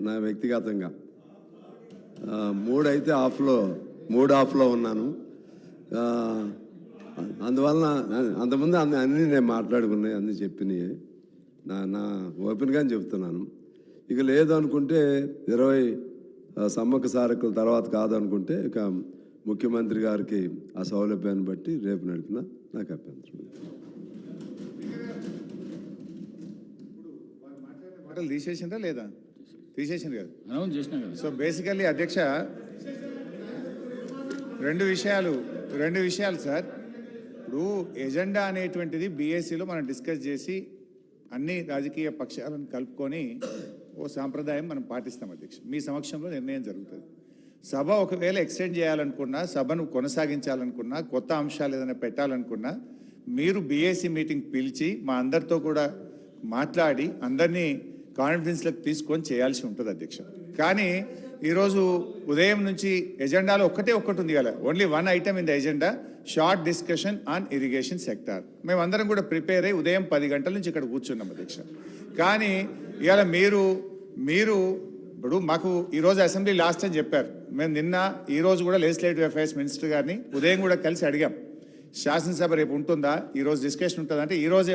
నా వ్యక్తిగతంగా 3 అయితే ఆఫ్లో ఉన్నాను. అందువలన అంతకుముందు అన్నీ నేను మాట్లాడుకున్నాయి, అన్నీ చెప్పినాయి. నా ఓపెన్గానే చెప్తున్నాను. ఇక లేదు అనుకుంటే 20 సమ్మక్క సారకుల తర్వాత కాదనుకుంటే ఇక ముఖ్యమంత్రి గారికి ఆ సౌలభ్యాన్ని బట్టి రేపు నడిపిన నాకు అభ్యంతరం. మాటలు తీసేసిందా లేదా? తీసేసింది కదా, అనౌన్స్ చేసినా కదా. సో బేసికల్లీ అధ్యక్ష రెండు విషయాలు సార్. ఇప్పుడు ఎజెండా అనేటువంటిది బీఎస్సీలో మనం డిస్కస్ చేసి అన్ని రాజకీయ పక్షాలను కలుపుకొని ఓ సాంప్రదాయం మనం పాటిస్తాం అధ్యక్ష. మీ సమక్షంలో నిర్ణయం జరుగుతుంది. సభ ఒకవేళ ఎక్స్టెండ్ చేయాలనుకున్నా, సభను కొనసాగించాలనుకున్నా, కొత్త అంశాలు ఏదైనా పెట్టాలనుకున్నా మీరు బీఎస్సీ మీటింగ్ పిలిచి మా అందరితో కూడా మాట్లాడి అందరినీ కాన్ఫిడెన్స్లోకి తీసుకొని చేయాల్సి ఉంటుంది అధ్యక్ష. కానీ ఈరోజు ఉదయం నుంచి ఎజెండాలో ఒక్కటి ఉంది కదా, only 1 item in the agenda, short discussion on irrigation sector. మేమందరం కూడా ప్రిపేర్ అయ్యి ఉదయం 10 గంటల నుంచి ఇక్కడ కూర్చున్నాం అధ్యక్ష. కానీ ఇవాళ మీరు ఇప్పుడు మాకు ఈరోజు అసెంబ్లీ లాస్ట్ అని చెప్పారు. మేము ఈరోజు కూడా లెజిస్లేటివ్ అఫైర్స్ మినిస్టర్ గారిని ఉదయం కూడా కలిసి అడిగాం, శాసనసభ రేపు ఉంటుందా, ఈరోజు డిస్కషన్ ఉంటుందా అంటే ఈరోజే